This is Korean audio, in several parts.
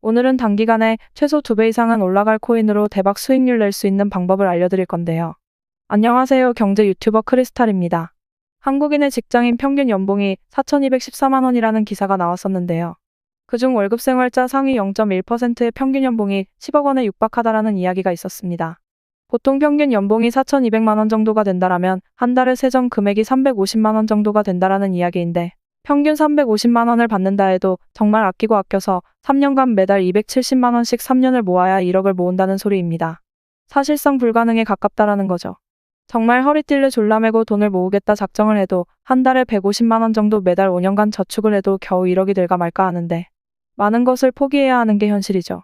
오늘은 단기간에 최소 2배 이상은 올라갈 코인으로 대박 수익률 낼 수 있는 방법을 알려드릴 건데요. 안녕하세요. 경제 유튜버 크리스탈입니다. 한국인의 직장인 평균 연봉이 4,214만 원이라는 기사가 나왔었는데요. 그중 월급 생활자 상위 0.1%의 평균 연봉이 10억 원에 육박하다라는 이야기가 있었습니다. 보통 평균 연봉이 4,200만 원 정도가 된다라면 한 달에 세전 금액이 350만 원 정도가 된다라는 이야기인데 평균 350만 원을 받는다 해도 정말 아끼고 아껴서 3년간 매달 270만 원씩 3년을 모아야 1억을 모은다는 소리입니다. 사실상 불가능에 가깝다라는 거죠. 정말 허리띠를 졸라매고 돈을 모으겠다 작정을 해도 한 달에 150만 원 정도 매달 5년간 저축을 해도 겨우 1억이 될까 말까 하는데 많은 것을 포기해야 하는 게 현실이죠.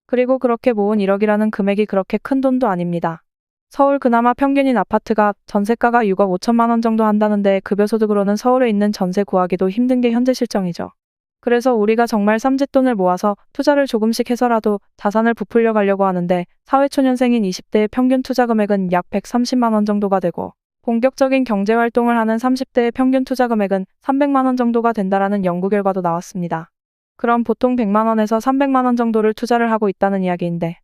그리고 그렇게 모은 1억이라는 금액이 그렇게 큰 돈도 아닙니다. 서울 그나마 평균인 아파트가 전세가가 6억 5천만 원 정도 한다는데 급여소득으로는 서울에 있는 전세 구하기도 힘든 게 현재 실정이죠. 그래서 우리가 정말 삼짓돈을 모아서 투자를 조금씩 해서라도 자산을 부풀려 가려고 하는데 사회초년생인 20대의 평균 투자 금액은 약 130만 원 정도가 되고 본격적인 경제활동을 하는 30대의 평균 투자 금액은 300만 원 정도가 된다라는 연구 결과도 나왔습니다. 그럼 보통 100만 원에서 300만 원 정도를 투자를 하고 있다는 이야기인데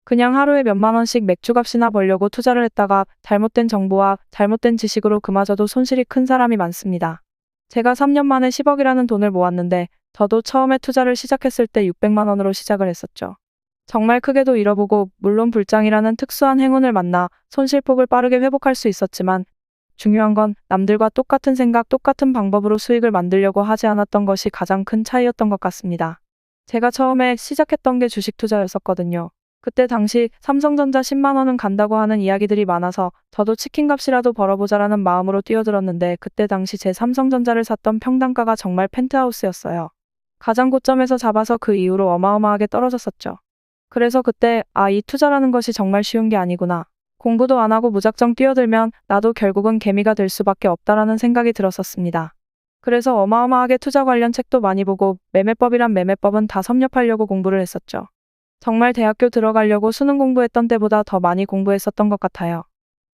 그냥 하루에 몇만 원씩 맥주값이나 벌려고 투자를 했다가 잘못된 정보와 잘못된 지식으로 그마저도 손실이 큰 사람이 많습니다. 제가 3년 만에 10억이라는 돈을 모았는데 저도 처음에 투자를 시작했을 때 600만 원으로 시작을 했었죠. 정말 크게도 잃어보고 물론 불장이라는 특수한 행운을 만나 손실폭을 빠르게 회복할 수 있었지만 중요한 건 남들과 똑같은 생각, 똑같은 방법으로 수익을 만들려고 하지 않았던 것이 가장 큰 차이였던 것 같습니다. 제가 처음에 시작했던 게 주식 투자였었거든요. 그때 당시 삼성전자 10만 원은 간다고 하는 이야기들이 많아서 저도 치킨값이라도 벌어보자라는 마음으로 뛰어들었는데 그때 당시 제 삼성전자를 샀던 평당가가 정말 펜트하우스였어요. 가장 고점에서 잡아서 그 이후로 어마어마하게 떨어졌었죠. 그래서 그때 이 투자라는 것이 정말 쉬운 게 아니구나. 공부도 안 하고 무작정 뛰어들면 나도 결국은 개미가 될 수밖에 없다라는 생각이 들었었습니다. 그래서 어마어마하게 투자 관련 책도 많이 보고 매매법이란 매매법은 다 섭렵하려고 공부를 했었죠. 정말 대학교 들어가려고 수능 공부했던 때보다 더 많이 공부했었던 것 같아요.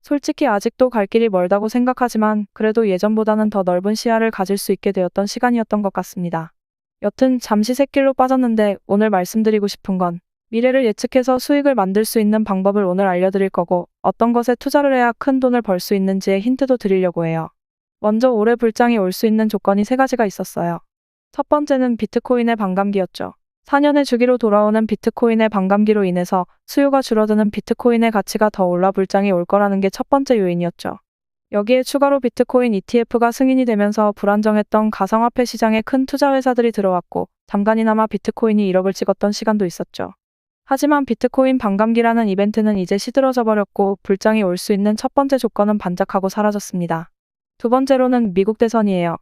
솔직히 아직도 갈 길이 멀다고 생각하지만 그래도 예전보다는 더 넓은 시야를 가질 수 있게 되었던 시간이었던 것 같습니다. 여튼 잠시 샛길로 빠졌는데 오늘 말씀드리고 싶은 건 미래를 예측해서 수익을 만들 수 있는 방법을 오늘 알려드릴 거고 어떤 것에 투자를 해야 큰 돈을 벌 수 있는지의 힌트도 드리려고 해요. 먼저 올해 불장이 올 수 있는 조건이 3가지가 있었어요. 첫 번째는 비트코인의 반감기였죠. 4년의 주기로 돌아오는 비트코인의 반감기로 인해서 수요가 줄어드는 비트코인의 가치가 더 올라 불장이 올 거라는 게 첫 번째 요인이었죠. 여기에 추가로 비트코인 ETF가 승인이 되면서 불안정했던 가상화폐 시장에 큰 투자 회사들이 들어왔고 잠깐이나마 비트코인이 1억을 찍었던 시간도 있었죠. 하지만 비트코인 반감기라는 이벤트는 이제 시들어져 버렸고 불장이 올 수 있는 첫 번째 조건은 반짝하고 사라졌습니다. 두 번째로는 미국 대선이에요.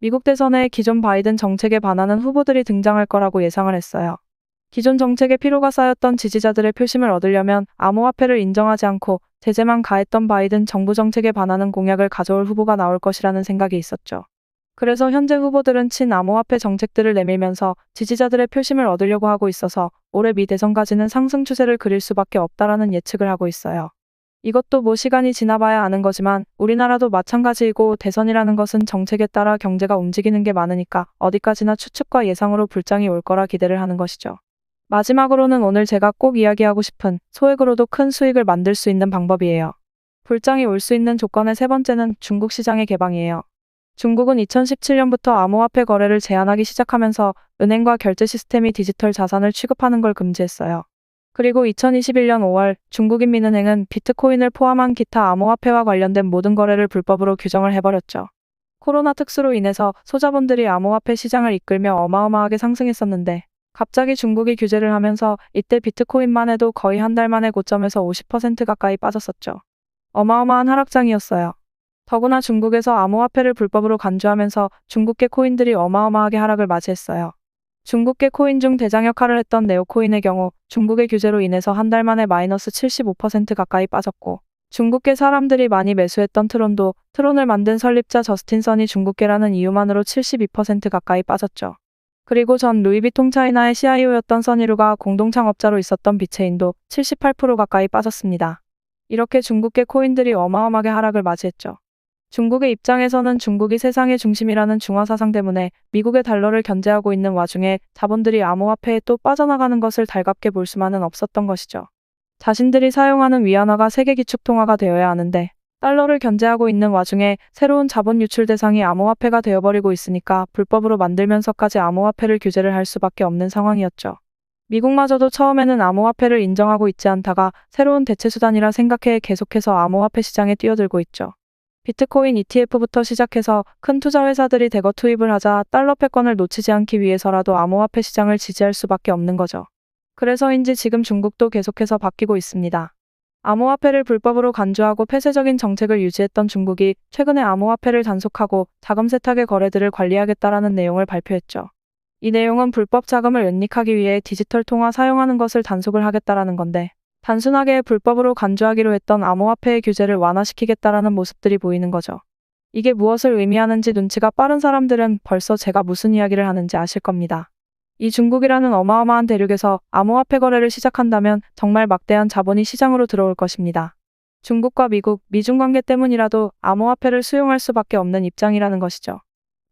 미국 대선에 기존 바이든 정책에 반하는 후보들이 등장할 거라고 예상을 했어요. 기존 정책에 피로가 쌓였던 지지자들의 표심을 얻으려면 암호화폐를 인정하지 않고 제재만 가했던 바이든 정부 정책에 반하는 공약을 가져올 후보가 나올 것이라는 생각이 있었죠. 그래서 현재 후보들은 친암호화폐 정책들을 내밀면서 지지자들의 표심을 얻으려고 하고 있어서 올해 미 대선까지는 상승 추세를 그릴 수밖에 없다라는 예측을 하고 있어요. 이것도 뭐 시간이 지나봐야 아는 거지만 우리나라도 마찬가지이고 대선이라는 것은 정책에 따라 경제가 움직이는 게 많으니까 어디까지나 추측과 예상으로 불장이 올 거라 기대를 하는 것이죠. 마지막으로는 오늘 제가 꼭 이야기하고 싶은 소액으로도 큰 수익을 만들 수 있는 방법이에요. 불장이 올 수 있는 조건의 3번째는 중국 시장의 개방이에요. 중국은 2017년부터 암호화폐 거래를 제한하기 시작하면서 은행과 결제 시스템이 디지털 자산을 취급하는 걸 금지했어요. 그리고 2021년 5월 중국인민은행은 비트코인을 포함한 기타 암호화폐와 관련된 모든 거래를 불법으로 규정을 해버렸죠. 코로나 특수로 인해서 소자본들이 암호화폐 시장을 이끌며 어마어마하게 상승했었는데 갑자기 중국이 규제를 하면서 이때 비트코인만 해도 거의 한 달 만에 고점에서 50% 가까이 빠졌었죠. 어마어마한 하락장이었어요. 더구나 중국에서 암호화폐를 불법으로 간주하면서 중국계 코인들이 어마어마하게 하락을 맞이했어요. 중국계 코인 중 대장 역할을 했던 네오코인의 경우 중국의 규제로 인해서 한 달 만에 마이너스 75% 가까이 빠졌고 중국계 사람들이 많이 매수했던 트론도 트론을 만든 설립자 저스틴 선이 중국계라는 이유만으로 72% 가까이 빠졌죠. 그리고 전 루이비통 차이나의 CIO였던 써니루가 공동창업자로 있었던 비체인도 78% 가까이 빠졌습니다. 이렇게 중국계 코인들이 어마어마하게 하락을 맞이했죠. 중국의 입장에서는 중국이 세상의 중심이라는 중화 사상 때문에 미국의 달러를 견제하고 있는 와중에 자본들이 암호화폐에 또 빠져나가는 것을 달갑게 볼 수만은 없었던 것이죠. 자신들이 사용하는 위안화가 세계 기축통화가 되어야 하는데 달러를 견제하고 있는 와중에 새로운 자본 유출 대상이 암호화폐가 되어버리고 있으니까 불법으로 만들면서까지 암호화폐를 규제를 할 수밖에 없는 상황이었죠. 미국마저도 처음에는 암호화폐를 인정하고 있지 않다가 새로운 대체수단이라 생각해 계속해서 암호화폐 시장에 뛰어들고 있죠. 비트코인 ETF부터 시작해서 큰 투자 회사들이 대거 투입을 하자 달러 패권을 놓치지 않기 위해서라도 암호화폐 시장을 지지할 수밖에 없는 거죠. 그래서인지 지금 중국도 계속해서 바뀌고 있습니다. 암호화폐를 불법으로 간주하고 폐쇄적인 정책을 유지했던 중국이 최근에 암호화폐를 단속하고 자금 세탁의 거래들을 관리하겠다라는 내용을 발표했죠. 이 내용은 불법 자금을 은닉하기 위해 디지털 통화 사용하는 것을 단속을 하겠다라는 건데 단순하게 불법으로 간주하기로 했던 암호화폐의 규제를 완화시키겠다라는 모습들이 보이는 거죠. 이게 무엇을 의미하는지 눈치가 빠른 사람들은 벌써 제가 무슨 이야기를 하는지 아실 겁니다. 이 중국이라는 어마어마한 대륙에서 암호화폐 거래를 시작한다면 정말 막대한 자본이 시장으로 들어올 것입니다. 중국과 미국, 미중 관계 때문이라도 암호화폐를 수용할 수밖에 없는 입장이라는 것이죠.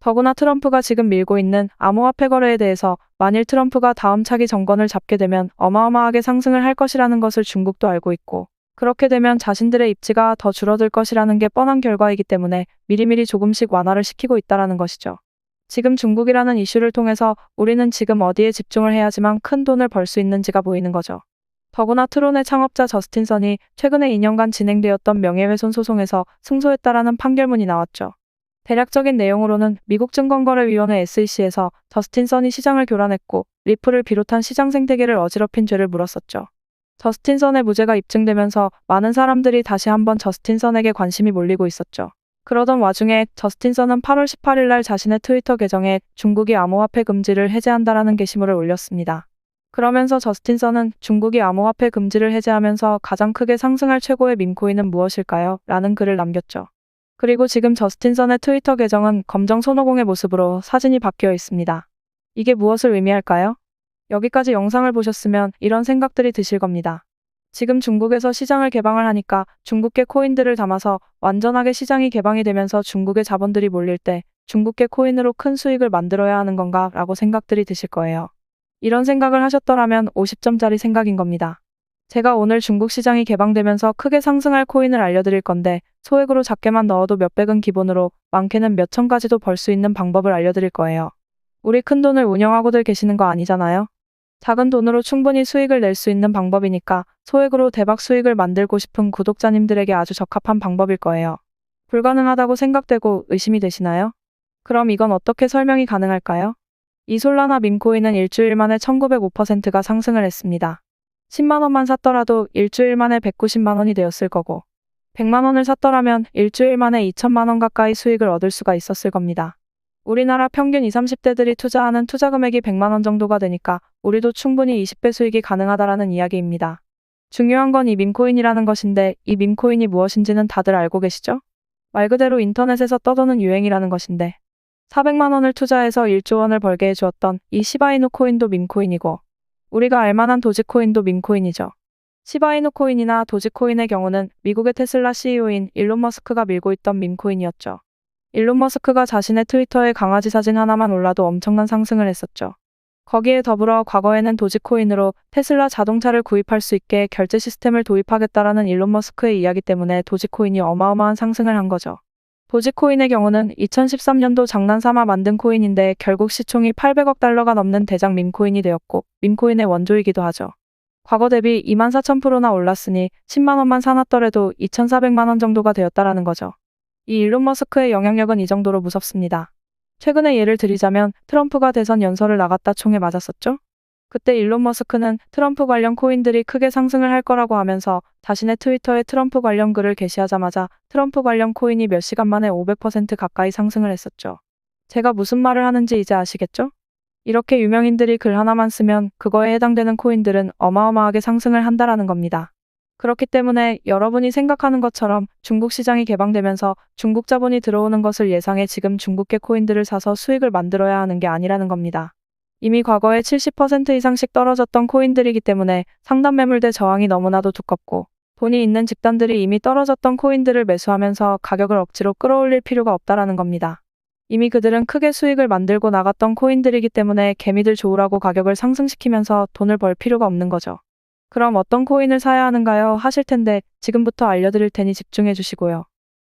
더구나 트럼프가 지금 밀고 있는 암호화폐 거래에 대해서 만일 트럼프가 다음 차기 정권을 잡게 되면 어마어마하게 상승을 할 것이라는 것을 중국도 알고 있고 그렇게 되면 자신들의 입지가 더 줄어들 것이라는 게 뻔한 결과이기 때문에 미리미리 조금씩 완화를 시키고 있다는 것이죠. 지금 중국이라는 이슈를 통해서 우리는 지금 어디에 집중을 해야지만 큰 돈을 벌 수 있는지가 보이는 거죠. 더구나 트론의 창업자 저스틴 선이 최근에 2년간 진행되었던 명예훼손 소송에서 승소했다라는 판결문이 나왔죠. 대략적인 내용으로는 미국 증권거래위원회 SEC에서 저스틴 선이 시장을 교란했고 리플을 비롯한 시장 생태계를 어지럽힌 죄를 물었었죠. 저스틴 선의 무죄가 입증되면서 많은 사람들이 다시 한번 저스틴 선에게 관심이 몰리고 있었죠. 그러던 와중에 저스틴 선은 8월 18일 날 자신의 트위터 계정에 중국이 암호화폐 금지를 해제한다라는 게시물을 올렸습니다. 그러면서 저스틴 선은 중국이 암호화폐 금지를 해제하면서 가장 크게 상승할 최고의 밈코인은 무엇일까요? 라는 글을 남겼죠. 그리고 지금 저스틴 선의 트위터 계정은 검정 손오공의 모습으로 사진이 바뀌어 있습니다. 이게 무엇을 의미할까요? 여기까지 영상을 보셨으면 이런 생각들이 드실 겁니다. 지금 중국에서 시장을 개방을 하니까 중국계 코인들을 담아서 완전하게 시장이 개방이 되면서 중국의 자본들이 몰릴 때 중국계 코인으로 큰 수익을 만들어야 하는 건가 라고 생각들이 드실 거예요. 이런 생각을 하셨더라면 50점짜리 생각인 겁니다. 제가 오늘 중국 시장이 개방되면서 크게 상승할 코인을 알려드릴 건데 소액으로 작게만 넣어도 몇백은 기본으로 많게는 몇천 가지도 벌 수 있는 방법을 알려드릴 거예요. 우리 큰 돈을 운영하고들 계시는 거 아니잖아요? 작은 돈으로 충분히 수익을 낼 수 있는 방법이니까 소액으로 대박 수익을 만들고 싶은 구독자님들에게 아주 적합한 방법일 거예요. 불가능하다고 생각되고 의심이 되시나요? 그럼 이건 어떻게 설명이 가능할까요? 이 솔라나 밈코인은 일주일 만에 1905%가 상승을 했습니다. 10만 원만 샀더라도 일주일 만에 190만 원이 되었을 거고 100만 원을 샀더라면 일주일 만에 2천만 원 가까이 수익을 얻을 수가 있었을 겁니다. 우리나라 평균 20, 30대들이 투자하는 투자 금액이 100만 원 정도가 되니까 우리도 충분히 20배 수익이 가능하다라는 이야기입니다. 중요한 건 이 밈코인이라는 것인데 이 밈코인이 무엇인지는 다들 알고 계시죠? 말 그대로 인터넷에서 떠도는 유행이라는 것인데 400만 원을 투자해서 1조 원을 벌게 해주었던 이 시바이누 코인도 밈코인이고 우리가 알만한 도지코인도 밈코인이죠. 시바이누 코인이나 도지코인의 경우는 미국의 테슬라 CEO인 일론 머스크가 밀고 있던 밈코인이었죠. 일론 머스크가 자신의 트위터에 강아지 사진 하나만 올라도 엄청난 상승을 했었죠. 거기에 더불어 과거에는 도지코인으로 테슬라 자동차를 구입할 수 있게 결제 시스템을 도입하겠다라는 일론 머스크의 이야기 때문에 도지코인이 어마어마한 상승을 한 거죠. 도지코인의 경우는 2013년도 장난삼아 만든 코인인데 결국 시총이 800억 달러가 넘는 대장 밈코인이 되었고 밈코인의 원조이기도 하죠. 과거 대비 24,000%나 올랐으니 10만 원만 사놨더라도 2,400만 원 정도가 되었다라는 거죠. 이 일론 머스크의 영향력은 이 정도로 무섭습니다. 최근에 예를 드리자면 트럼프가 대선 연설을 나갔다 총에 맞았었죠? 그때 일론 머스크는 트럼프 관련 코인들이 크게 상승을 할 거라고 하면서 자신의 트위터에 트럼프 관련 글을 게시하자마자 트럼프 관련 코인이 몇 시간 만에 500% 가까이 상승을 했었죠. 제가 무슨 말을 하는지 이제 아시겠죠? 이렇게 유명인들이 글 하나만 쓰면 그거에 해당되는 코인들은 어마어마하게 상승을 한다라는 겁니다. 그렇기 때문에 여러분이 생각하는 것처럼 중국 시장이 개방되면서 중국 자본이 들어오는 것을 예상해 지금 중국계 코인들을 사서 수익을 만들어야 하는 게 아니라는 겁니다. 이미 과거에 70% 이상씩 떨어졌던 코인들이기 때문에 상단 매물대 저항이 너무나도 두껍고 돈이 있는 집단들이 이미 떨어졌던 코인들을 매수하면서 가격을 억지로 끌어올릴 필요가 없다라는 겁니다. 이미 그들은 크게 수익을 만들고 나갔던 코인들이기 때문에 개미들 좋으라고 가격을 상승시키면서 돈을 벌 필요가 없는 거죠. 그럼 어떤 코인을 사야 하는가요? 하실 텐데 지금부터 알려드릴 테니 집중해 주시고요.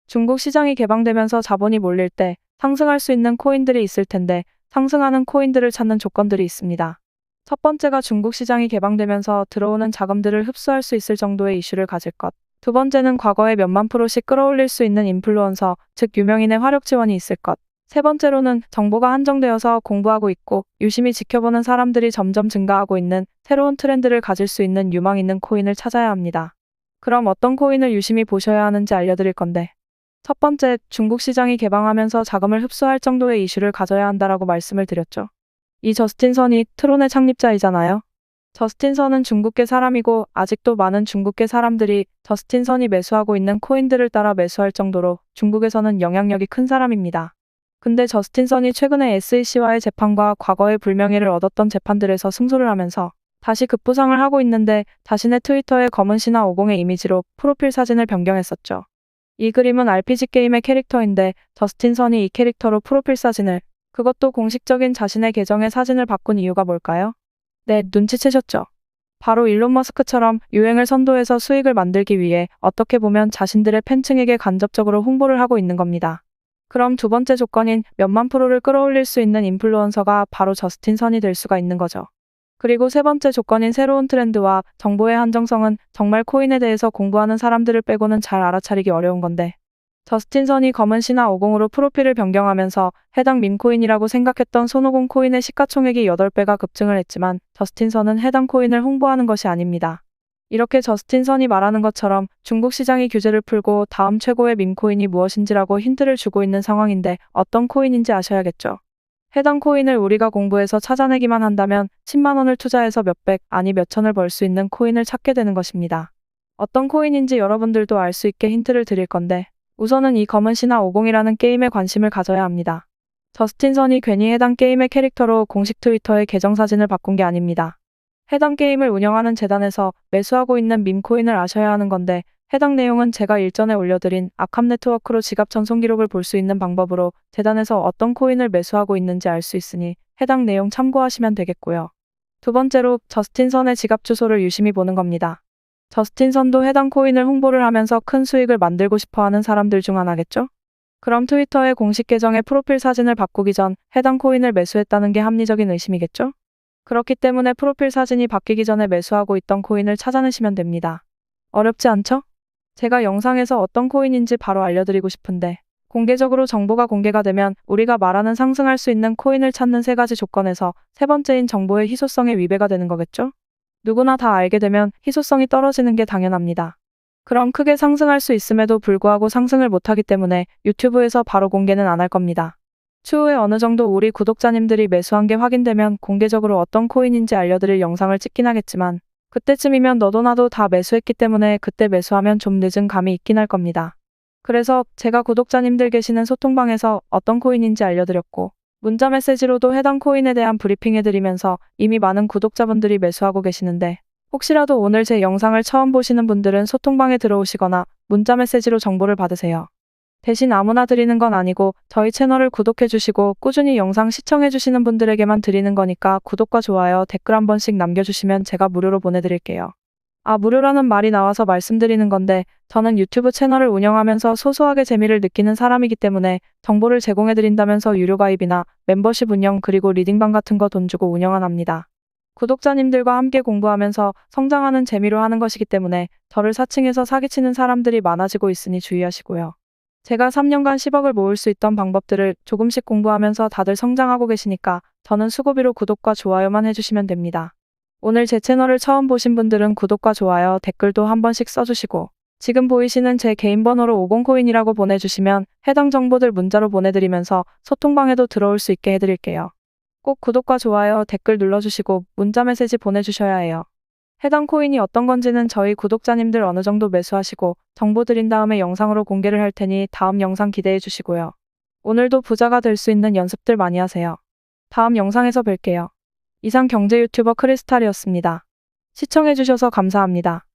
중국 시장이 개방되면서 자본이 몰릴 때 상승할 수 있는 코인들이 있을 텐데 상승하는 코인들을 찾는 조건들이 있습니다. 첫 번째가 중국 시장이 개방되면서 들어오는 자금들을 흡수할 수 있을 정도의 이슈를 가질 것. 두 번째는 과거에 몇만 프로씩 끌어올릴 수 있는 인플루언서, 즉 유명인의 화력 지원이 있을 것. 세 번째로는 정보가 한정되어서 공부하고 있고 유심히 지켜보는 사람들이 점점 증가하고 있는 새로운 트렌드를 가질 수 있는 유망 있는 코인을 찾아야 합니다. 그럼 어떤 코인을 유심히 보셔야 하는지 알려드릴 건데, 첫 번째, 중국 시장이 개방하면서 자금을 흡수할 정도의 이슈를 가져야 한다라고 말씀을 드렸죠. 이 저스틴 선이 트론의 창립자이잖아요. 저스틴 선은 중국계 사람이고 아직도 많은 중국계 사람들이 저스틴 선이 매수하고 있는 코인들을 따라 매수할 정도로 중국에서는 영향력이 큰 사람입니다. 근데 저스틴 선이 최근에 SEC와의 재판과 과거의 불명예를 얻었던 재판들에서 승소를 하면서 다시 급부상을 하고 있는데 자신의 트위터에 검은 신화 50의 이미지로 프로필 사진을 변경했었죠. 이 그림은 RPG 게임의 캐릭터인데 저스틴 선이 이 캐릭터로 프로필 사진을, 그것도 공식적인 자신의 계정의 사진을 바꾼 이유가 뭘까요? 네, 눈치채셨죠? 바로 일론 머스크처럼 유행을 선도해서 수익을 만들기 위해 어떻게 보면 자신들의 팬층에게 간접적으로 홍보를 하고 있는 겁니다. 그럼 두 번째 조건인 몇만 프로를 끌어올릴 수 있는 인플루언서가 바로 저스틴 선이 될 수가 있는 거죠. 그리고 세 번째 조건인 새로운 트렌드와 정보의 한정성은 정말 코인에 대해서 공부하는 사람들을 빼고는 잘 알아차리기 어려운 건데, 저스틴 선이 검은 신화 50으로 프로필을 변경하면서 해당 밈코인이라고 생각했던 손오공 코인의 시가총액이 8배가 급증을 했지만 저스틴 선은 해당 코인을 홍보하는 것이 아닙니다. 이렇게 저스틴 선이 말하는 것처럼 중국 시장이 규제를 풀고 다음 최고의 밈코인이 무엇인지라고 힌트를 주고 있는 상황인데 어떤 코인인지 아셔야겠죠. 해당 코인을 우리가 공부해서 찾아내기만 한다면 10만 원을 투자해서 몇백, 아니 몇천을 벌 수 있는 코인을 찾게 되는 것입니다. 어떤 코인인지 여러분들도 알 수 있게 힌트를 드릴 건데, 우선은 이 검은 신화 50이라는 게임에 관심을 가져야 합니다. 저스틴 선이 괜히 해당 게임의 캐릭터로 공식 트위터에 계정 사진을 바꾼 게 아닙니다. 해당 게임을 운영하는 재단에서 매수하고 있는 밈코인을 아셔야 하는 건데, 해당 내용은 제가 일전에 올려드린 아캄 네트워크로 지갑 전송 기록을 볼 수 있는 방법으로 재단에서 어떤 코인을 매수하고 있는지 알 수 있으니 해당 내용 참고하시면 되겠고요. 두 번째로 저스틴 선의 지갑 주소를 유심히 보는 겁니다. 저스틴 선도 해당 코인을 홍보를 하면서 큰 수익을 만들고 싶어 하는 사람들 중 하나겠죠? 그럼 트위터의 공식 계정의 프로필 사진을 바꾸기 전 해당 코인을 매수했다는 게 합리적인 의심이겠죠? 그렇기 때문에 프로필 사진이 바뀌기 전에 매수하고 있던 코인을 찾아내시면 됩니다. 어렵지 않죠? 제가 영상에서 어떤 코인인지 바로 알려드리고 싶은데, 공개적으로 정보가 공개가 되면 우리가 말하는 상승할 수 있는 코인을 찾는 세 가지 조건에서 세 번째인 정보의 희소성에 위배가 되는 거겠죠? 누구나 다 알게 되면 희소성이 떨어지는 게 당연합니다. 그럼 크게 상승할 수 있음에도 불구하고 상승을 못하기 때문에 유튜브에서 바로 공개는 안 할 겁니다. 추후에 어느 정도 우리 구독자님들이 매수한 게 확인되면 공개적으로 어떤 코인인지 알려드릴 영상을 찍긴 하겠지만, 그때쯤이면 너도 나도 다 매수했기 때문에 그때 매수하면 좀 늦은 감이 있긴 할 겁니다. 그래서 제가 구독자님들 계시는 소통방에서 어떤 코인인지 알려드렸고, 문자 메시지로도 해당 코인에 대한 브리핑해드리면서 이미 많은 구독자분들이 매수하고 계시는데, 혹시라도 오늘 제 영상을 처음 보시는 분들은 소통방에 들어오시거나 문자 메시지로 정보를 받으세요. 대신 아무나 드리는 건 아니고 저희 채널을 구독해주시고 꾸준히 영상 시청해주시는 분들에게만 드리는 거니까 구독과 좋아요, 댓글 한 번씩 남겨주시면 제가 무료로 보내드릴게요. 무료라는 말이 나와서 말씀드리는 건데, 저는 유튜브 채널을 운영하면서 소소하게 재미를 느끼는 사람이기 때문에 정보를 제공해드린다면서 유료 가입이나 멤버십 운영 그리고 리딩방 같은 거 돈 주고 운영 안 합니다. 구독자님들과 함께 공부하면서 성장하는 재미로 하는 것이기 때문에 저를 사칭해서 사기치는 사람들이 많아지고 있으니 주의하시고요. 제가 3년간 10억을 모을 수 있던 방법들을 조금씩 공부하면서 다들 성장하고 계시니까 저는 수고비로 구독과 좋아요만 해주시면 됩니다. 오늘 제 채널을 처음 보신 분들은 구독과 좋아요, 댓글도 한 번씩 써주시고, 지금 보이시는 제 개인 번호로 50코인이라고 보내주시면 해당 정보들 문자로 보내드리면서 소통방에도 들어올 수 있게 해드릴게요. 꼭 구독과 좋아요, 댓글 눌러주시고 문자 메시지 보내주셔야 해요. 해당 코인이 어떤 건지는 저희 구독자님들 어느 정도 매수하시고 정보 드린 다음에 영상으로 공개를 할 테니 다음 영상 기대해 주시고요. 오늘도 부자가 될 수 있는 연습들 많이 하세요. 다음 영상에서 뵐게요. 이상 경제 유튜버 크리스탈이었습니다. 시청해 주셔서 감사합니다.